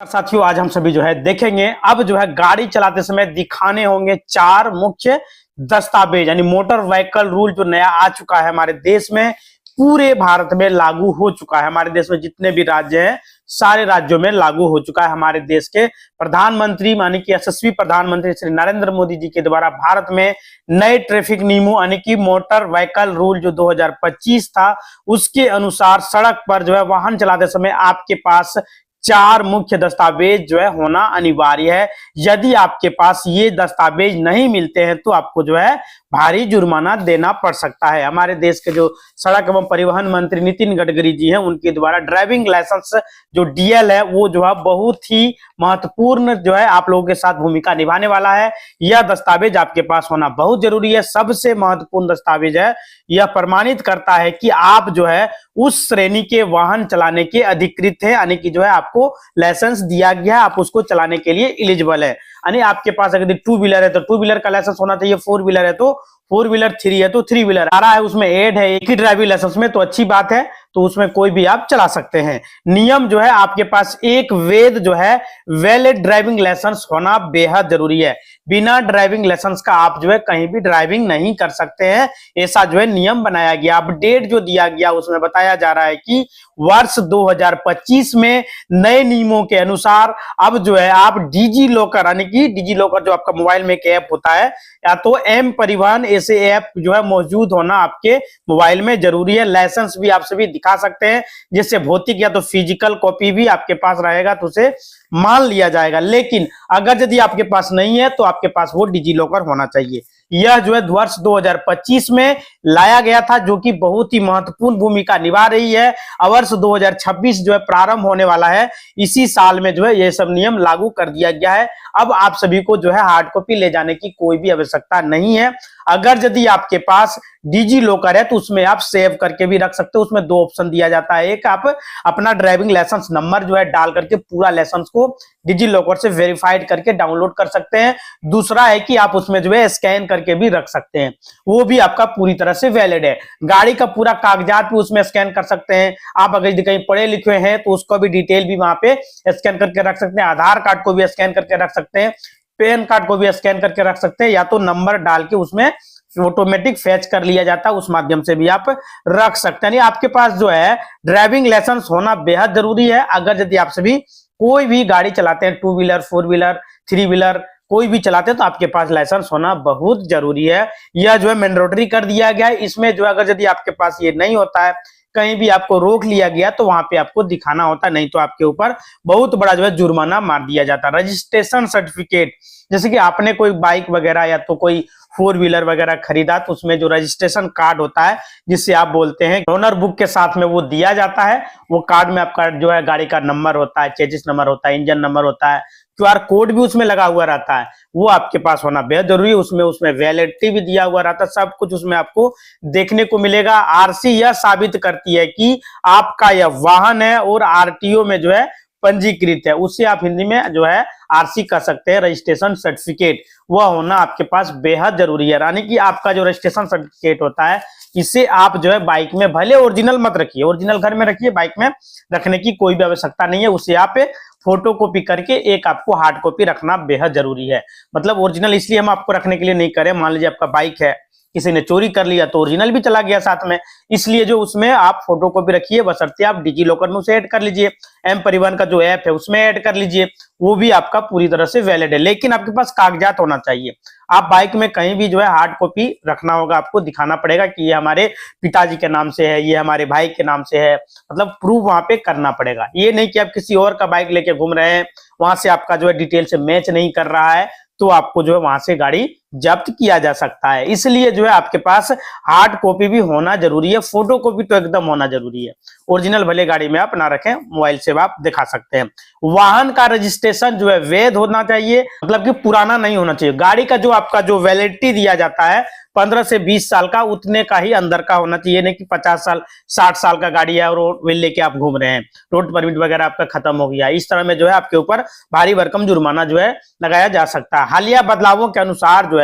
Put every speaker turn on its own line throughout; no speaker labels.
साथियों, आज हम सभी देखेंगे। अब गाड़ी चलाते समय दिखाने होंगे चार मुख्य दस्तावेज, यानी मोटर व्हीकल रूल जो नया आ चुका है हमारे देश में, पूरे भारत में लागू हो चुका है। हमारे देश में जितने भी राज्य हैं सारे राज्यों में लागू हो चुका है। हमारे देश के प्रधानमंत्री मानी कि यशस्वी प्रधानमंत्री श्री नरेंद्र मोदी जी के द्वारा भारत में नए ट्रैफिक नियमों यानी कि मोटर व्हीकल रूल जो 2025 था, उसके अनुसार सड़क पर वाहन चलाते समय आपके पास चार मुख्य दस्तावेज होना अनिवार्य है। यदि आपके पास ये दस्तावेज नहीं मिलते हैं तो आपको भारी जुर्माना देना पड़ सकता है। हमारे देश के जो सड़क एवं परिवहन मंत्री नितिन गडकरी जी हैं, उनके द्वारा ड्राइविंग लाइसेंस जो डीएल है वो बहुत ही महत्वपूर्ण आप लोगों के साथ भूमिका निभाने वाला है। यह दस्तावेज आपके पास होना बहुत जरूरी है। सबसे महत्वपूर्ण दस्तावेज है, यह प्रमाणित करता है कि आप उस श्रेणी के वाहन चलाने के अधिकृत है, यानी कि आपको लाइसेंस दिया गया है, आप उसको चलाने के लिए एलिजिबल है। यानी आपके पास अगर टू व्हीलर है तो टू व्हीलर का लाइसेंस होना चाहिए, फोर व्हीलर है तो फोर व्हीलर, थ्री है तो थ्री व्हीलर। आ रहा है उसमें एड है एक ही ड्राइविंग लाइसेंस में, तो अच्छी बात है, तो उसमें कोई भी आप चला सकते हैं। नियम आपके पास एक वैध वैलिड ड्राइविंग लाइसेंस होना बेहद जरूरी है। बिना ड्राइविंग लाइसेंस का आप कहीं भी ड्राइविंग नहीं कर सकते हैं, ऐसा नियम बनाया गया। अपडेट जो दिया गया उसमें बताया जा रहा है कि वर्ष 2025 में नए नियमों के अनुसार अब आप डिजी लॉकर, यानी कि डिजी लॉकर जो आपका मोबाइल में एक ऐप होता है, या तो एम परिवहन, ऐसे ऐप मौजूद होना आपके मोबाइल में जरूरी है। लाइसेंस भी आप सभी दिखा सकते हैं, जिससे भौतिक या तो फिजिकल कॉपी भी आपके पास रहेगा तो उसे मान लिया जाएगा। लेकिन अगर यदि आपके पास नहीं है तो आपके पास वो डिजी लॉकर होना चाहिए। यह वर्ष 2025 में लाया गया था, जो कि बहुत ही महत्वपूर्ण भूमिका निभा रही है। वर्ष 2026 प्रारंभ होने वाला है, इसी साल में ये सब नियम लागू कर दिया गया है। अब आप सभी को हार्ड कॉपी ले जाने की कोई भी आवश्यकता नहीं है। अगर यदि आपके पास डिजी लॉकर है तो उसमें आप सेव करके भी रख सकते हो। उसमें दो ऑप्शन दिया जाता है, एक आप अपना ड्राइविंग लाइसेंस नंबर डाल करके पूरा लाइसेंस को डिजी लॉकर से वेरीफाइड करके डाउनलोड कर सकते हैं। दूसरा है कि आप उसमें स्कैन करके भी रख सकते हैं, वो भी आपका पूरी तरह से वैलिड है। गाड़ी का पूरा कागजात भी उसमें स्कैन कर सकते हैं। आप अगर कहीं पढ़े लिखे हैं तो उसको भी डिटेल भी वहां पे स्कैन करके रख सकते हैं। आधार कार्ड को भी स्कैन करके रख सकते हैं, पैन कार्ड को भी स्कैन करके रख सकते हैं, या तो नंबर डाल के उसमें ऑटोमेटिक फैच कर लिया जाता है, उस माध्यम से भी आप रख सकते हैं। आपके पास ड्राइविंग लाइसेंस होना बेहद जरूरी है। अगर यदि आप सभी कोई भी गाड़ी चलाते हैं, two wheeler, four wheeler, three wheeler, कोई भी चलाते हैं, तो आपके पास लाइसेंस होना बहुत जरूरी है। यह मैंडेटरी कर दिया गया है। इसमें अगर यदि आपके पास ये नहीं होता है, कहीं भी आपको रोक लिया गया, तो वहां पे आपको दिखाना होता है, नहीं तो आपके ऊपर बहुत बड़ा जुर्माना मार दिया जाता है। रजिस्ट्रेशन सर्टिफिकेट, जैसे कि आपने कोई बाइक वगैरह या तो कोई फोर व्हीलर वगैरह खरीदा, तो उसमें जो रजिस्ट्रेशन कार्ड होता है, जिससे आप बोलते हैं ओनर बुक के साथ में वो दिया जाता है। वो कार्ड में आपका गाड़ी का नंबर होता है, चेसिस नंबर होता है, इंजन नंबर होता है, क्यूआर कोड भी उसमें लगा हुआ रहता है, वो आपके पास होना बेहद जरूरी है। उसमें वैलिडिटी भी दिया हुआ रहता है, सब कुछ उसमें आपको देखने को मिलेगा। आरसी यह साबित करती है कि आपका यह वाहन है और आरटीओ में पंजीकृत है, उससे आप हिंदी में आरसी कह सकते हैं, रजिस्ट्रेशन सर्टिफिकेट, वह होना आपके पास बेहद जरूरी है। यानी कि आपका जो रजिस्ट्रेशन सर्टिफिकेट होता है, इसे आप बाइक में, भले ओरिजिनल मत रखिए, ओरिजिनल घर में रखिए, बाइक में रखने की कोई भी आवश्यकता नहीं है। उसे आप फोटो कॉपी करके एक आपको हार्ड कॉपी रखना बेहद जरूरी है। मतलब ओरिजिनल इसलिए हम आपको रखने के लिए नहीं करें, मान लीजिए आपका बाइक है, किसी ने चोरी कर लिया तो ओरिजिनल भी चला गया साथ में, इसलिए उसमें आप फोटो कॉपी रखिए, बशर्ते आप डिजी लॉकर में उसे ऐड कर लीजिए। एम परिवहन का जो ऐप है उसमें ऐड कर लीजिए, वो भी आपका पूरी तरह से वैलिड है। लेकिन आपके पास कागजात होना चाहिए। आप बाइक में कहीं भी हार्ड कॉपी रखना होगा, आपको दिखाना पड़ेगा कि ये हमारे पिताजी के नाम से है, ये हमारे भाई के नाम से है, मतलब प्रूफ वहां पे करना पड़ेगा। ये नहीं कि आप किसी और का बाइक लेके घूम रहे हैं, वहां से आपका डिटेल से मैच नहीं कर रहा है, तो आपको वहां से गाड़ी जब्त किया जा सकता है। इसलिए आपके पास हार्ड कॉपी भी होना जरूरी है, फोटो कॉपी तो एकदम होना जरूरी है। ओरिजिनल भले गाड़ी में आप ना रखें, मोबाइल से आप दिखा सकते हैं। वाहन का रजिस्ट्रेशन वैध होना चाहिए, मतलब कि पुराना नहीं होना चाहिए। गाड़ी का आपका वैलिडिटी दिया जाता है 15 से 20 साल का, उतने का ही अंदर का होना चाहिए, नहीं कि 50 साल 60 साल का गाड़ी है और वो लेके आप घूम रहे हैं, रोड परमिट वगैरह आपका खत्म हो गया, इस तरह में आपके ऊपर भारी भरकम जुर्माना लगाया जा सकता है। हालिया बदलावों के अनुसार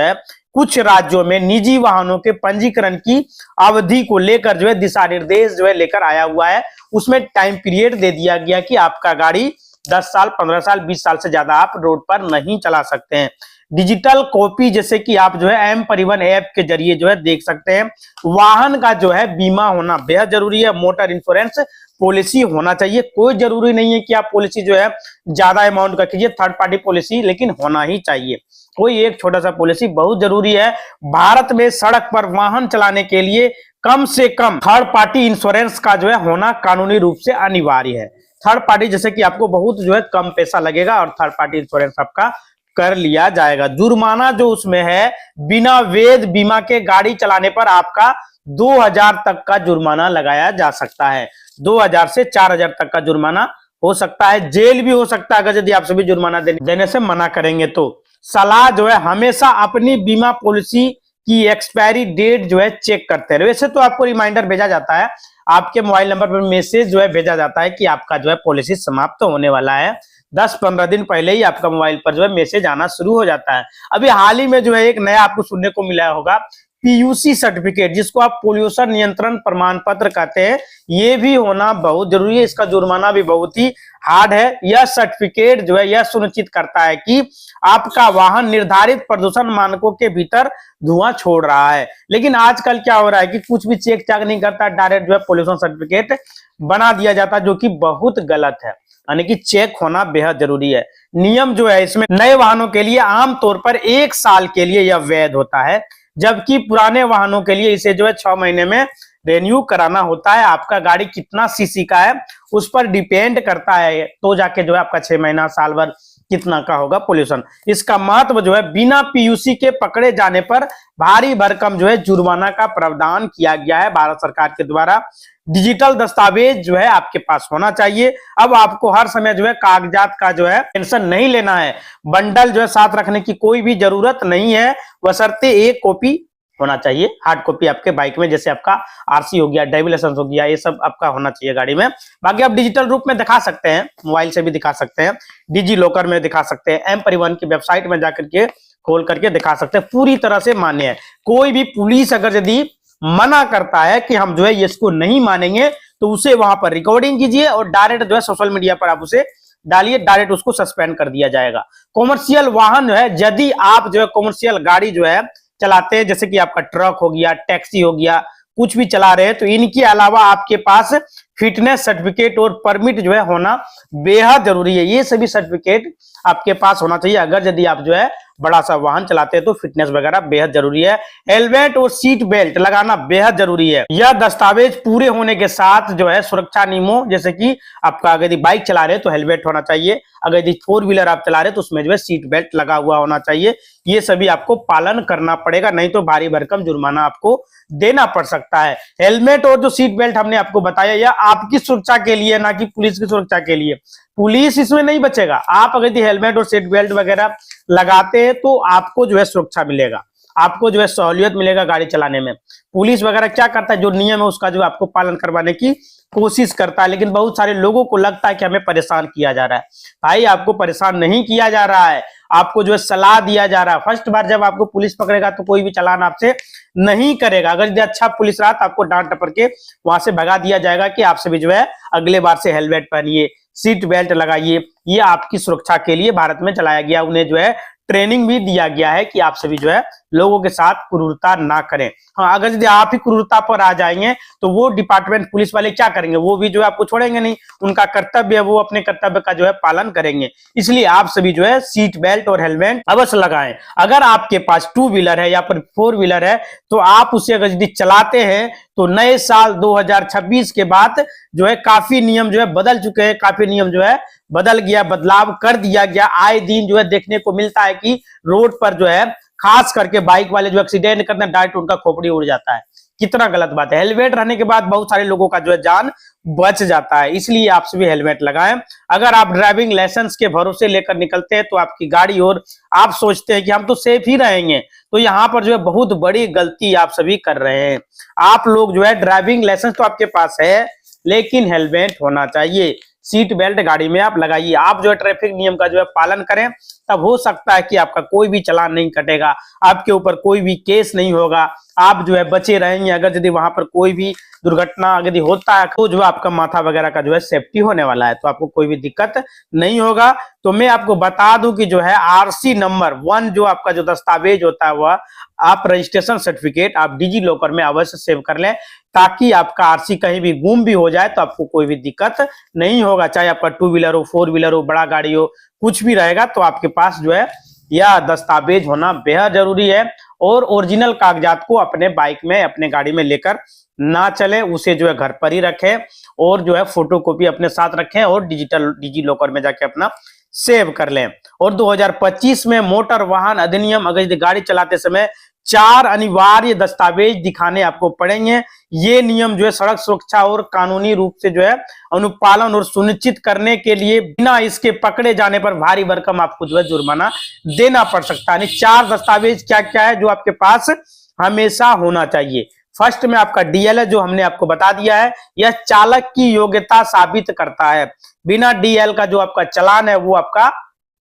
कुछ राज्यों में निजी वाहनों के पंजीकरण की अवधि को लेकर दिशा निर्देश लेकर आया हुआ है। उसमें टाइम पीरियड दे दिया गया कि आपका गाड़ी 10 साल, 15 साल, 20 साल से ज्यादा आप रोड पर नहीं चला सकते हैं। डिजिटल कॉपी जैसे कि आप जो है एम परिवहन ऐप के जरिए जो है देख सकते हैं। वाहन का जो है बीमा होना बेहद जरूरी है। मोटर इंश्योरेंस पॉलिसी होना चाहिए। कोई जरूरी नहीं है कि आप पॉलिसी जो है ज्यादा अमाउंट का कीजिए, थर्ड पार्टी पॉलिसी, लेकिन होना ही चाहिए। कोई एक छोटा सा पॉलिसी बहुत जरूरी है। भारत में सड़क पर वाहन चलाने के लिए कम से कम थर्ड पार्टी इंश्योरेंस का जो है होना कानूनी रूप से अनिवार्य है। थर्ड पार्टी जैसे कि आपको बहुत जो है कम पैसा लगेगा और थर्ड पार्टी इंश्योरेंस आपका कर लिया जाएगा। जुर्माना जो उसमें है, बिना वैध बीमा के गाड़ी चलाने पर आपका 2000 तक का जुर्माना लगाया जा सकता है। 2000 से 4000 तक का जुर्माना हो सकता है। जेल भी हो सकता है अगर यदि आप सभी जुर्माना देने से मना करेंगे तो। सलाह जो है, हमेशा अपनी बीमा पॉलिसी की एक्सपायरी डेट जो है चेक करते रहे। वैसे तो आपको रिमाइंडर भेजा जाता है, आपके मोबाइल नंबर पर मैसेज जो है भेजा जाता है कि आपका जो है पॉलिसी समाप्त होने वाला है। 10-15 दिन पहले ही आपका मोबाइल पर जो है मैसेज आना शुरू हो जाता है। अभी हाल ही में जो है एक नया आपको सुनने को मिला होगा, पीयूसी सर्टिफिकेट, जिसको आप पोल्यूशन नियंत्रण प्रमाण पत्र कहते हैं, ये भी होना बहुत जरूरी है। इसका जुर्माना भी बहुत ही हार्ड है। यह सर्टिफिकेट जो है यह सुनिश्चित करता है कि आपका वाहन निर्धारित प्रदूषण मानकों के भीतर धुआं छोड़ रहा है। लेकिन आजकल क्या हो रहा है कि कुछ भी चेक चाक नहीं करता, डायरेक्ट जो है पोल्यूशन सर्टिफिकेट बना दिया जाता है, जो कि बहुत गलत है। यानी कि चेक होना बेहद जरूरी है। नियम जो है इसमें, नए वाहनों के लिए आमतौर पर 1 साल के लिए यह वैध होता है, जबकि पुराने वाहनों के लिए इसे जो है 6 महीने में रेन्यू कराना होता है। आपका गाड़ी कितना सीसी का है उस पर डिपेंड करता है, तो जाके जो है आपका 6 महीना, साल भर कितना का होगा पोल्यूशन। इसका महत्व जो है, बिना पीयूसी के पकड़े जाने पर भारी भरकम जो है जुर्माना का प्रावधान किया गया है भारत सरकार के द्वारा। डिजिटल दस्तावेज जो है आपके पास होना चाहिए। अब आपको हर समय जो है कागजात का जो है टेंशन नहीं लेना है। बंडल जो है साथ रखने की कोई भी जरूरत नहीं है, बशर्ते एक कॉपी होना चाहिए, हार्ड कॉपी आपके बाइक में, जैसे आपका आरसी हो गया, ड्राइविंग लाइसेंस हो गया, ये सब आपका होना चाहिए गाड़ी में। बाकी आप डिजिटल रूप में दिखा सकते हैं, मोबाइल से भी दिखा सकते हैं, डिजी लॉकर में दिखा सकते हैं, एम परिवहन की वेबसाइट में जाकर के खोल करके दिखा सकते हैं। पूरी तरह से मान्य है। कोई भी पुलिस अगर यदि मना करता है कि हम जो है इसको नहीं मानेंगे, तो उसे वहां पर रिकॉर्डिंग कीजिए और डायरेक्ट जो है सोशल मीडिया पर आप उसे डालिए, डायरेक्ट उसको सस्पेंड कर दिया जाएगा। कॉमर्शियल वाहन जो है, यदि आप जो है कॉमर्शियल गाड़ी जो है चलाते हैं, जैसे कि आपका ट्रक हो गया, टैक्सी हो गया, कुछ भी चला रहे हैं, तो इनके अलावा आपके पास फिटनेस सर्टिफिकेट और परमिट जो है होना बेहद जरूरी है। ये सभी सर्टिफिकेट आपके पास होना चाहिए। अगर यदि आप जो है बड़ा सा वाहन चलाते हैं तो फिटनेस वगैरह बेहद जरूरी है। हेलमेट और सीट बेल्ट लगाना बेहद जरूरी है। यह दस्तावेज पूरे होने के साथ जो है सुरक्षा नियमों, जैसे कि आपका अगर बाइक चला रहे हैं तो हेलमेट होना चाहिए, अगर यदि 4 व्हीलर आप चला रहे हैं तो उसमें जो है सीट बेल्ट लगा हुआ होना चाहिए। ये सभी आपको पालन करना पड़ेगा, नहीं तो भारी भरकम जुर्माना आपको देना पड़ सकता है। हेलमेट और जो सीट बेल्ट हमने आपको बताया, यह आपकी सुरक्षा के लिए, ना कि पुलिस की सुरक्षा के लिए। पुलिस इसमें नहीं बचेगा। आप अगर हेलमेट और सीट बेल्ट वगैरह लगाते हैं तो आपको जो है सुरक्षा मिलेगा, आपको जो है सहूलियत मिलेगा गाड़ी चलाने में। पुलिस वगैरह क्या करता है, जो नियम है उसका जो आपको पालन करवाने की कोशिश करता है, लेकिन बहुत सारे लोगों को लगता है कि हमें परेशान किया जा रहा है। भाई, आपको परेशान नहीं किया जा रहा है, आपको जो है सलाह दिया जा रहा है। फर्स्ट बार जब आपको पुलिस पकड़ेगा तो कोई भी चालान आपसे नहीं करेगा। अगर यदि अच्छा पुलिस रहा तो आपको डांट टपक के वहां से भगा दिया जाएगा कि आपसे भी जो है अगले बार से हेलमेट पहनिए, सीट बेल्ट लगाइए। ये आपकी सुरक्षा के लिए भारत में चलाया गया। उन्हें जो है ट्रेनिंग भी दिया गया है कि आप सभी जो है लोगों के साथ क्रूरता ना करें। हाँ, अगर यदि आप ही क्रूरता पर आ जाएंगे तो वो डिपार्टमेंट पुलिस वाले क्या करेंगे, वो भी जो है आपको छोड़ेंगे नहीं। उनका कर्तव्य है, वो अपने कर्तव्य का जो है पालन करेंगे। इसलिए आप सभी जो है सीट बेल्ट और हेलमेट अवश्य लगाएं। अगर आपके पास 2 व्हीलर है या फिर 4 व्हीलर है तो आप उसे अगर यदि चलाते हैं तो नए साल 2026 के बाद जो है काफी नियम जो है बदल चुके हैं, काफी नियम जो है बदल गया, बदलाव कर दिया गया। आए दिन जो है देखने को मिलता है कि रोड पर जो है खास करके बाइक वाले जो एक्सीडेंट करते हैं, डायरेक्ट उनका खोपड़ी उड़ जाता है। कितना गलत बात है। हेलमेट रहने के बाद बहुत सारे लोगों का जो है जान बच जाता है, इसलिए आप सभी हेलमेट लगाएं। अगर आप ड्राइविंग लाइसेंस के भरोसे लेकर निकलते हैं तो आपकी गाड़ी, और आप सोचते हैं कि हम तो सेफ ही रहेंगे, तो यहाँ पर जो है बहुत बड़ी गलती आप सभी कर रहे हैं। आप लोग जो है ड्राइविंग लाइसेंस तो आपके पास है, लेकिन हेलमेट होना चाहिए, सीट बेल्ट गाड़ी में आप लगाइए। आप जो है ट्रैफिक नियम का जो है पालन करें, तब हो सकता है कि आपका कोई भी चालान नहीं कटेगा, आपके ऊपर कोई भी केस नहीं होगा, आप जो है बचे रहेंगे। अगर यदि वहां पर कोई भी दुर्घटना यदि होता है तो जो आपका माथा वगैरह का जो है सेफ्टी होने वाला है, तो आपको कोई भी दिक्कत नहीं होगा। तो मैं आपको बता दूं कि जो है आरसी नंबर 1 जो आपका जो दस्तावेज होता है वह आप रजिस्ट्रेशन सर्टिफिकेट आप डिजी लॉकर में अवश्य सेव कर लें, ताकि आपका आरसी कहीं भी गुम भी हो जाए तो आपको कोई भी दिक्कत नहीं होगा। चाहे आपका 2 व्हीलर हो, 4 व्हीलर हो, बड़ा गाड़ी हो, कुछ भी रहेगा तो आपके पास जो है यह दस्तावेज होना बेहद जरूरी है। और ओरिजिनल कागजात को अपने बाइक में, अपने गाड़ी में लेकर ना चले, उसे जो है घर पर ही रखें और जो है फोटोकॉपी अपने साथ रखें और डिजी लॉकर में जाके अपना सेव कर लें। और 2025 में मोटर वाहन अधिनियम, अगर गाड़ी चलाते समय 4 अनिवार्य दस्तावेज दिखाने आपको पड़ेंगे। ये नियम जो है सड़क सुरक्षा और कानूनी रूप से जो है अनुपालन और सुनिश्चित करने के लिए बिना इसके पकड़े जाने पर भारी भरकम आपको जो है जुर्माना देना पड़ सकता है। 4 दस्तावेज क्या क्या है जो आपके पास हमेशा होना चाहिए। फर्स्ट में आपका डीएल है, जो हमने आपको बता दिया है, यह चालक की योग्यता साबित करता है। बिना डीएल का जो आपका चालान है वो आपका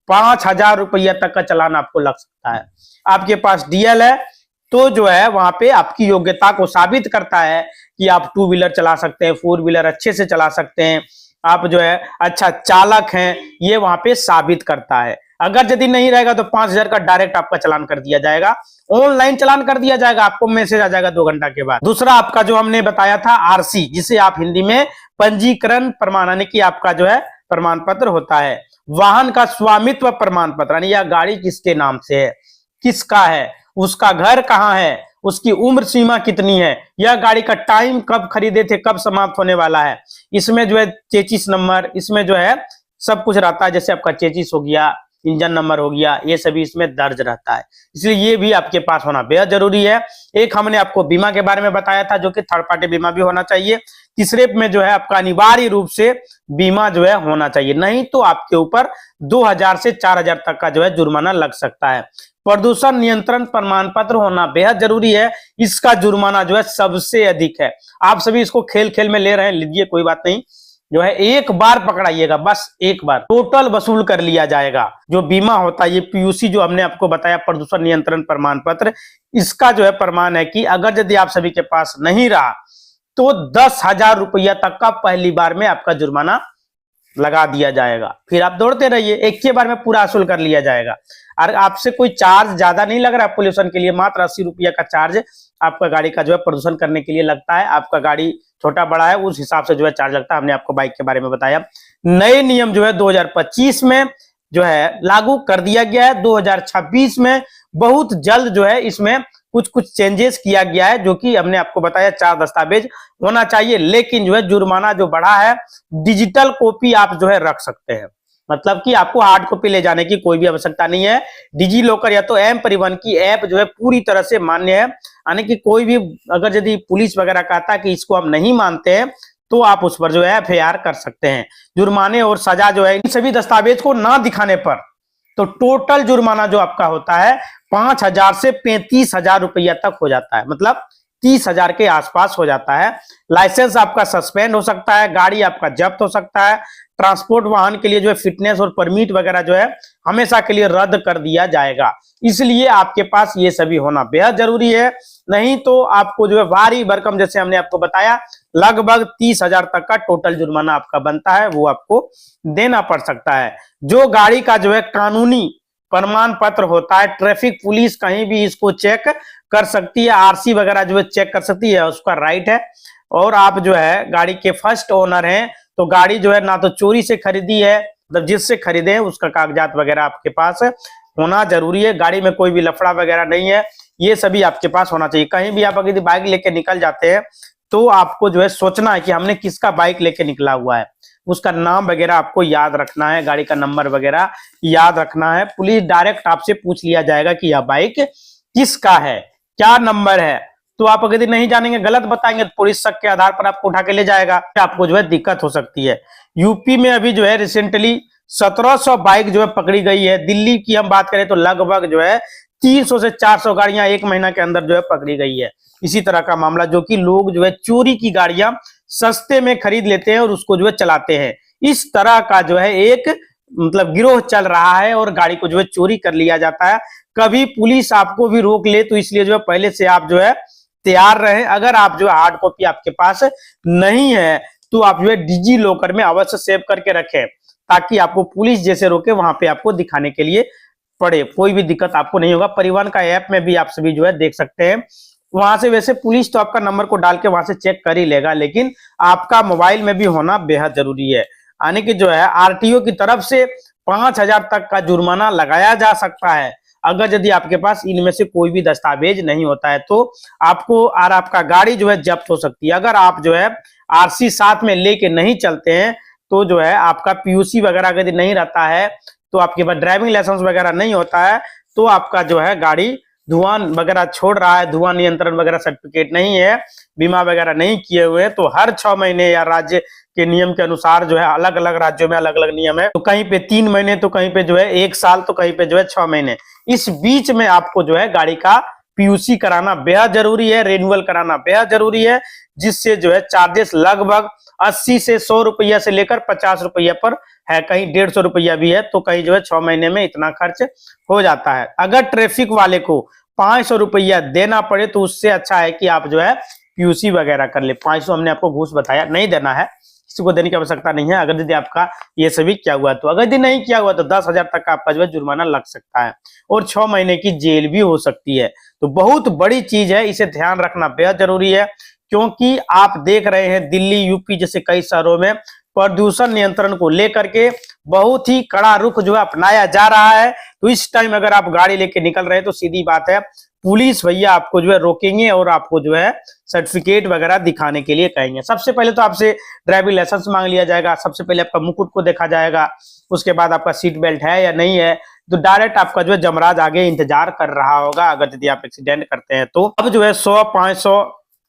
5,000 रुपया तक का चालान आपको लग सकता है। आपके पास डीएल है तो जो है वहां पे आपकी योग्यता को साबित करता है कि आप 2 व्हीलर चला सकते हैं, 4 व्हीलर अच्छे से चला सकते हैं, आप जो है अच्छा चालक हैं, ये वहां पे साबित करता है। अगर यदि नहीं रहेगा तो 5,000 का डायरेक्ट आपका चालान कर दिया जाएगा, ऑनलाइन चालान कर दिया जाएगा, आपको मैसेज आ जाएगा 2 घंटा के बाद। दूसरा आपका जो हमने बताया था आरसी, जिसे आप हिंदी में पंजीकरण प्रमाण यानी कि आपका जो है प्रमाण पत्र होता है। वाहन का स्वामित्व प्रमाण पत्र यानी यह गाड़ी किसके नाम से है, किसका है, उसका घर कहाँ है, उसकी उम्र सीमा कितनी है, यह गाड़ी का टाइम कब खरीदे थे, कब समाप्त होने वाला है। इसमें जो है चेचिस नंबर, इसमें जो है सब कुछ रहता है, जैसे आपका चेचिस हो गया, इंजन नंबर हो गया, ये सभी इसमें दर्ज रहता है, इसलिए ये भी आपके पास होना बेहद जरूरी है। एक हमने आपको बीमा के बारे में बताया था, जो कि थर्ड पार्टी बीमा भी होना चाहिए। तीसरे में जो है आपका अनिवार्य रूप से बीमा जो है होना चाहिए, नहीं तो आपके ऊपर 2,000 से 4,000 तक का जो है जुर्माना लग सकता है। प्रदूषण नियंत्रण प्रमाण पत्र होना बेहद जरूरी है, इसका जुर्माना जो है सबसे अधिक है। आप सभी इसको खेल खेल में ले रहे हैं, लीजिए कोई बात नहीं, जो है एक बार पकड़ाइएगा, बस एक बार टोटल वसूल कर लिया जाएगा। जो बीमा होता है, ये पीयूसी जो हमने आपको बताया प्रदूषण नियंत्रण प्रमाण पत्र, इसका जो है प्रमाण है कि अगर यदि आप सभी के पास नहीं रहा तो 10,000 रुपया तक का पहली बार में आपका जुर्माना लगा दिया जाएगा। फिर आप दौड़ते रहिए, एक ही बार में पूरा वसूल कर लिया जाएगा। और आपसे कोई चार्ज ज्यादा नहीं लग रहा है पोल्यूशन के लिए, मात्र 80 रुपया का चार्ज आपका गाड़ी का जो है प्रदूषण करने के लिए लगता है। आपका गाड़ी छोटा बड़ा है उस हिसाब से जो है चार्ज लगता है, हमने आपको बाइक के बारे में बताया। नए नियम जो है 2025 में जो है लागू कर दिया गया है। 2026 में बहुत जल्द जो है इसमें कुछ चेंजेस किया गया है, जो कि हमने आपको बताया 4 दस्तावेज होना चाहिए। लेकिन जो है जुर्माना जो बढ़ा है, डिजिटल कॉपी आप जो है रख सकते हैं, मतलब कि आपको हार्ड कॉपी ले जाने की कोई भी आवश्यकता नहीं है। डिजी लॉकर या तो एम परिवहन की ऐप जो है पूरी तरह से मान्य है, यानी कि कोई भी अगर यदि पुलिस वगैरह कहता है कि इसको हम नहीं मानते हैं तो आप उस पर जो है एफआईआर कर सकते हैं। जुर्माने और सजा जो है इन सभी दस्तावेज को ना दिखाने पर तो टोटल जुर्माना जो आपका होता है 5,000 से 35,000 रुपया तक हो जाता है, मतलब 30,000 के आसपास हो जाता है। लाइसेंस आपका सस्पेंड हो सकता है, गाड़ी आपका जब्त हो सकता है, ट्रांसपोर्ट वाहन के लिए जो है फिटनेस और परमिट वगैरह जो है हमेशा के लिए रद्द कर दिया जाएगा। इसलिए आपके पास ये सभी होना बेहद जरूरी है, नहीं तो आपको जो है भारी भरकम, जैसे हमने आपको बताया, लगभग 30,000 तक का टोटल जुर्माना आपका बनता है, वो आपको देना पड़ सकता है। जो गाड़ी का जो है कानूनी प्रमाण पत्र होता है, ट्रैफिक पुलिस कहीं भी इसको चेक कर सकती है, आरसी वगैरह जो है चेक कर सकती है, उसका राइट है। और आप जो है गाड़ी के फर्स्ट ओनर हैं तो गाड़ी जो है ना तो चोरी से खरीदी है, मतलब जिससे खरीदे हैं उसका कागजात वगैरह आपके पास होना जरूरी है। गाड़ी में कोई भी लफड़ा वगैरह नहीं है, ये सभी आपके पास होना चाहिए। कहीं भी आप अगर बाइक लेके निकल जाते हैं तो आपको जो है सोचना है कि हमने किसका बाइक लेके निकला हुआ है, उसका नाम वगैरह आपको याद रखना है, गाड़ी का नंबर वगैरह याद रखना है। पुलिस डायरेक्ट आपसे पूछ लिया जाएगा कि यह बाइक किसका है, क्या नंबर है, तो आप अगर नहीं जानेंगे, गलत बताएंगे तो पुलिस शक के आधार पर आपको उठा के ले जाएगा, आपको जो है दिक्कत हो सकती है। यूपी में अभी जो है रिसेंटली 1700 बाइक जो है पकड़ी गई है। दिल्ली की हम बात करें तो लगभग जो है 300 से 400 गाड़ियां 1 महीना के अंदर जो है पकड़ी गई है। इसी तरह का मामला, जो कि लोग जो है चोरी की गाड़ियां सस्ते में खरीद लेते हैं और उसको जो है चलाते हैं। इस तरह का जो है एक मतलब गिरोह चल रहा है और गाड़ी को जो है चोरी कर लिया जाता है। कभी पुलिस आपको भी रोक ले तो इसलिए जो है पहले से आप जो है तैयार रहें। अगर आप जो है हार्ड कॉपी आपके पास नहीं है तो आप जो है डिजी लॉकर में अवश्य सेव करके रखें, ताकि आपको पुलिस जैसे रोके वहां पे आपको दिखाने के लिए पड़े, कोई भी दिक्कत आपको नहीं होगा। परिवहन का ऐप में भी आप सभी जो है देख सकते हैं, वहां से वैसे पुलिस तो आपका नंबर को डाल के वहां से चेक कर ही लेगा, लेकिन आपका मोबाइल में भी होना बेहद जरूरी है। यानी कि जो है आरटीओ की तरफ से 5,000 तक का जुर्माना लगाया जा सकता है अगर यदि आपके पास इनमें से कोई भी दस्तावेज नहीं होता है, तो आपको और आपका गाड़ी जो है जब्त हो सकती है। अगर आप जो है आरसी साथ में लेके नहीं चलते हैं तो जो है आपका पीयूसी वगैरह यदि नहीं रहता है, तो आपके पास ड्राइविंग लाइसेंस वगैरह नहीं होता है, तो आपका जो है गाड़ी धुआं वगैरह छोड़ रहा है, धुआं नियंत्रण वगैरह सर्टिफिकेट नहीं है, बीमा वगैरह नहीं किए हुए हैं, तो हर 6 महीने या राज्य के नियम के अनुसार जो है अलग अलग राज्यों में अलग अलग नियम है, तो कहीं पे 3 महीने, तो कहीं पे जो है 1 साल, तो कहीं पे जो है 6 महीने, इस बीच में आपको जो है गाड़ी का पीयूसी कराना बेहद जरूरी है, रिन्यूअल कराना बेहद जरूरी है, जिससे जो है चार्जेस लगभग 80 से 100 रुपया से लेकर 50 रुपया पर है, कहीं 150 रुपया भी है, तो कहीं जो है 6 महीने में इतना खर्च हो जाता है। अगर ट्रैफिक वाले को 500 रुपया देना पड़े तो उससे अच्छा है कि आप जो है पीयूसी वगैरह कर ले। 500 हमने आपको घूस बताया, नहीं देना है, किसी को देने की आवश्यकता नहीं है। अगर यदि आपका ये सभी किया हुआ तो, अगर यदि नहीं किया हुआ तो 10,000 तक का आपका जो है जुर्माना लग सकता है और 6 महीने की जेल भी हो सकती है। तो बहुत बड़ी चीज है, इसे ध्यान रखना बेहद जरूरी है, क्योंकि आप देख रहे हैं दिल्ली, यूपी जैसे कई शहरों में प्रदूषण नियंत्रण को लेकर के बहुत ही कड़ा रुख जो है अपनाया जा रहा है। तो इस टाइम अगर आप गाड़ी लेके निकल रहे हैं तो सीधी बात है, पुलिस भैया आपको जो है रोकेंगे और आपको जो है सर्टिफिकेट वगैरह दिखाने के लिए कहेंगे। सबसे पहले तो आपसे ड्राइविंग लाइसेंस मांग लिया जाएगा, सबसे पहले आपका मुकुट को देखा जाएगा, उसके बाद आपका सीट बेल्ट है या नहीं है, तो डायरेक्ट आपका जो है जमराज आगे इंतजार कर रहा होगा अगर यदि आप एक्सीडेंट करते हैं तो। अब जो है 100-500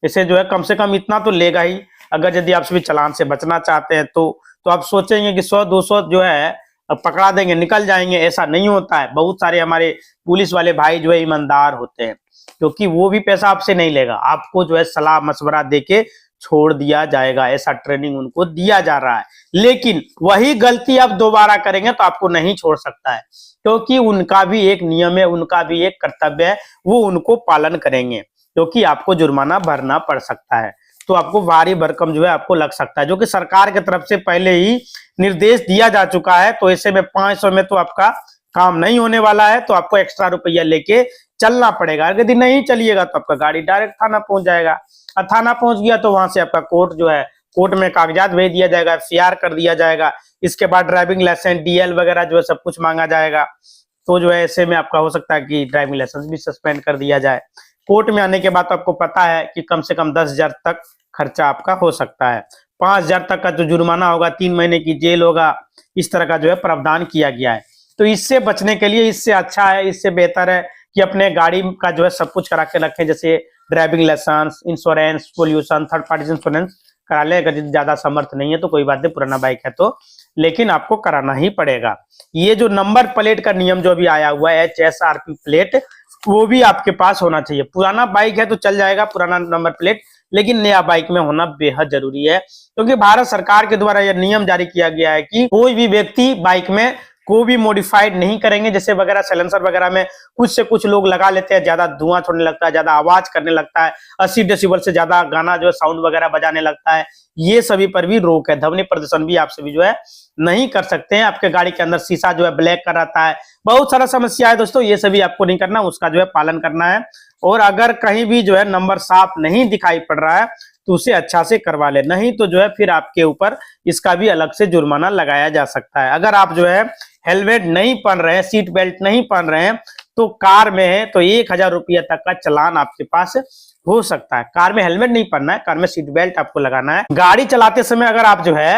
इसे जो है कम से कम इतना तो लेगा ही, अगर यदि आप सभी चालान से बचना चाहते हैं तो आप सोचेंगे कि 100-200 जो है पकड़ा देंगे निकल जाएंगे, ऐसा नहीं होता है। बहुत सारे हमारे पुलिस वाले भाई जो है ईमानदार होते हैं, क्योंकि वो भी पैसा आपसे नहीं लेगा, आपको जो है सलाह मशवरा देके छोड़ दिया जाएगा, ऐसा ट्रेनिंग उनको दिया जा रहा है। लेकिन वही गलती आप दोबारा करेंगे तो आपको नहीं छोड़ सकता है, क्योंकि उनका भी एक नियम है, उनका भी एक कर्तव्य है, वो उनको पालन करेंगे, क्योंकि आपको जुर्माना भरना पड़ सकता है, तो आपको भारी भरकम जो है आपको लग सकता है, जो कि सरकार की तरफ से पहले ही निर्देश दिया जा चुका है। तो ऐसे में 500 में तो आपका काम नहीं होने वाला है, तो आपको एक्स्ट्रा रुपया लेके चलना पड़ेगा। अगर यदि नहीं चलिएगा तो आपका गाड़ी डायरेक्ट थाना पहुंच जाएगा, और थाना पहुंच गया तो वहां से आपका कोर्ट जो है, कोर्ट में कागजात भेज दिया जाएगा, FIR कर दिया जाएगा, इसके बाद ड्राइविंग लाइसेंस, DL वगैरह जो है सब कुछ मांगा जाएगा। तो जो है ऐसे में आपका हो सकता है कि ड्राइविंग लाइसेंस भी सस्पेंड कर दिया जाए। कोर्ट में आने के बाद तो आपको पता है कि कम से कम 10,000 तक खर्चा आपका हो सकता है, 5,000 तक का जो जुर्माना होगा, 3 महीने की जेल होगा, इस तरह का जो है प्रावधान किया गया है। तो इससे बचने के लिए इससे अच्छा है, इससे बेहतर है कि अपने गाड़ी का जो है सब कुछ करा के रखें, जैसे driving licence, insurance, pollution, third party insurance करा ले। अगर ज्यादा समर्थ नहीं है तो कोई बात नहीं, पुराना बाइक है तो, लेकिन आपको कराना ही पड़ेगा। ये जो नंबर प्लेट का नियम जो अभी आया हुआ है, HSRP प्लेट, वो भी आपके पास होना चाहिए। पुराना बाइक है तो चल जाएगा पुराना नंबर प्लेट, लेकिन नया बाइक में होना बेहद जरूरी है, क्योंकि भारत सरकार के द्वारा यह नियम जारी किया गया है कि कोई भी व्यक्ति बाइक में को भी मॉडिफाइड नहीं करेंगे। जैसे वगैरह साइलेंसर वगैरह में कुछ से कुछ लोग लगा लेते हैं, ज्यादा धुआं छोड़ने लगता है, ज्यादा आवाज करने लगता है, 80 डेसिबल से ज्यादा गाना जो है साउंड वगैरह बजाने लगता है, ये सभी पर भी रोक है। ध्वनि प्रदूषण भी आप सभी जो है नहीं कर सकते हैं। आपके गाड़ी के अंदर शीशा जो है ब्लैक कर रहता है, बहुत सारा समस्या है दोस्तों, ये सभी आपको नहीं करना, उसका जो है पालन करना है। और अगर कहीं भी जो है नंबर साफ नहीं दिखाई पड़ रहा है तो उसे अच्छा से करवा ले, नहीं तो जो है फिर आपके ऊपर इसका भी अलग से जुर्माना लगाया जा सकता है। अगर आप जो है हेलमेट नहीं पहन रहे हैं, सीट बेल्ट नहीं पहन रहे हैं, तो कार में है तो 1,000 रुपया तक का चालान आपके पास हो सकता है। कार में हेलमेट नहीं पहनना है, कार में सीट बेल्ट आपको लगाना है। गाड़ी चलाते समय अगर आप जो है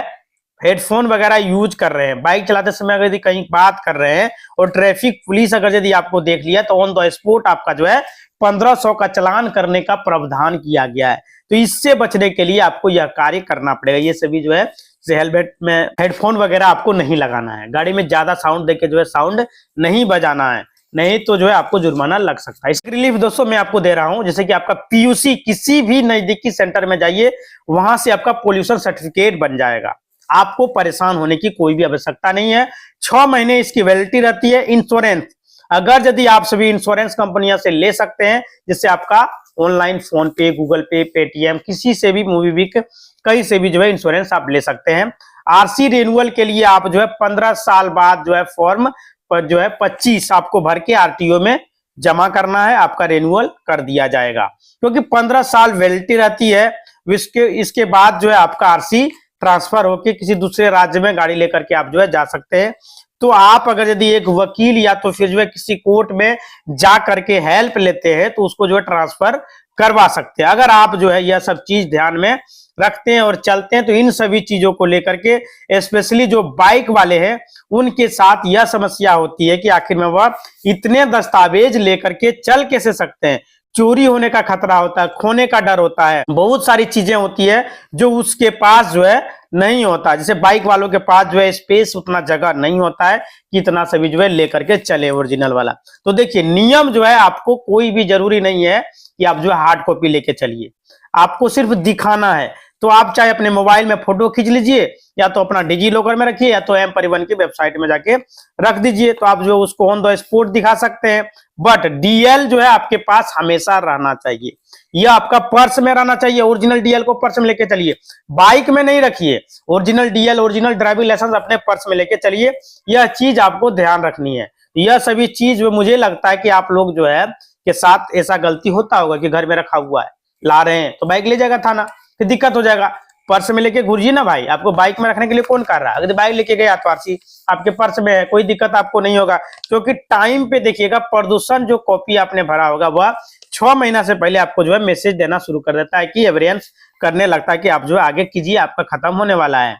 हेडफोन वगैरह यूज कर रहे हैं, बाइक चलाते समय अगर यदि कहीं बात कर रहे हैं और ट्रैफिक पुलिस अगर यदि आपको देख लिया तो ऑन द स्पॉट आपका जो है 1500 का चालान करने का प्रावधान किया गया है। तो इससे बचने के लिए आपको यह कार्य करना पड़ेगा। ये सभी जो है हेलमेट में हेडफोन वगैरह आपको नहीं लगाना है, गाड़ी में ज्यादा साउंड देके जो है साउंड नहीं बजाना है, नहीं तो जो है आपको जुर्माना लग सकता है। इसकी रिलीफ दोस्तों मैं आपको दे रहा हूं, जैसे कि आपका पीयूसी किसी भी नजदीकी सेंटर में जाइए, वहां से आपका पोल्यूशन सर्टिफिकेट बन जाएगा। आपको परेशान होने की कोई भी आवश्यकता नहीं है। 6 महीने इसकी वैलिडिटी रहती है। इंश्योरेंस, अगर यदि आप सभी इंश्योरेंस कंपनियों से ले सकते हैं, जिससे आपका ऑनलाइन फोन पे, गूगल पे, पेटीएम, किसी से भी, मूवी वीक, कहीं से भी जो है इंश्योरेंस आप ले सकते हैं। आरसी रिन्यूअल के लिए आप जो है 15 साल बाद जो है फॉर्म पर जो है 25 आपको भर के आरटीओ में जमा करना है, आपका रिन्यूअल कर दिया जाएगा, क्योंकि 15 साल वैलिडिटी रहती है। इसके बाद जो है आपका आरसी ट्रांसफर होकर किसी दूसरे राज्य में गाड़ी लेकर के आप जो है जा सकते हैं। तो आप अगर यदि एक वकील या तो फिर जो है किसी कोर्ट में जा करके हेल्प लेते हैं तो उसको जो है ट्रांसफर करवा सकते हैं। अगर आप जो है यह सब चीज ध्यान में रखते हैं और चलते हैं तो इन सभी चीजों को लेकर के स्पेशली जो बाइक वाले हैं उनके साथ यह समस्या होती है कि आखिर में वह इतने दस्तावेज लेकर के चल कैसे सकते हैं। चोरी होने का खतरा होता है, खोने का डर होता है, बहुत सारी चीजें होती है जो उसके पास जो है नहीं होता। जैसे बाइक वालों के पास जो है स्पेस, उतना जगह नहीं होता है कि इतना सभी जो है लेकर के चले ओरिजिनल वाला। तो देखिए नियम जो है, आपको कोई भी जरूरी नहीं है कि आप जो है हार्ड कॉपी लेके चलिए, आपको सिर्फ दिखाना है। तो आप चाहे अपने मोबाइल में फोटो खींच लीजिए, या तो अपना डिजी लॉकर में रखिए, या तो एम परिवहन की वेबसाइट में जाके रख दीजिए, तो आप जो उसको ऑन द स्पॉट दिखा सकते हैं। बट डीएल जो है आपके पास हमेशा रहना चाहिए, यह आपका पर्स में रहना चाहिए। ओरिजिनल डीएल को पर्स में लेके चलिए, बाइक में नहीं रखिए। Original DL, original driving licence अपने पर्स में लेके चलिए, यह चीज आपको ध्यान रखनी है। यह सभी चीज मुझे लगता है कि आप लोग जो है के साथ ऐसा गलती होता होगा कि घर में रखा हुआ है, ला रहे हैं तो बाइक ले जाएगा थाना, फिर दिक्कत हो जाएगा। पर्स में लेके घूरिए ना भाई, आपको बाइक में रखने के लिए कौन कर रहा है। अगर बाइक लेके गए तो आरसी आपके पर्स में है, कोई दिक्कत आपको नहीं होगा। क्योंकि टाइम पे देखिएगा, प्रदूषण जो कॉपी आपने भरा होगा वह 6 महीना से पहले आपको जो है मैसेज देना शुरू कर देता है कि एवरेंस करने लगता है कि आप जो है आगे कीजिए, आपका खत्म होने वाला है।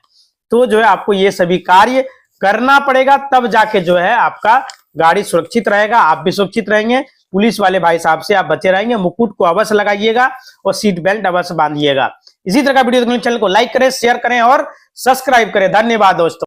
तो जो है आपको ये सभी कार्य करना पड़ेगा, तब जाके जो है आपका गाड़ी सुरक्षित रहेगा, आप भी सुरक्षित रहेंगे। पुलिस वाले भाई साहब से आप बचे रहेंगे। मुकुट को अवश्य लगाइएगा और सीट बेल्ट अवश्य बांधिएगा। इसी तरह का वीडियो देखने के लिए चैनल को लाइक करें, शेयर करें और सब्सक्राइब करें। धन्यवाद दोस्तों।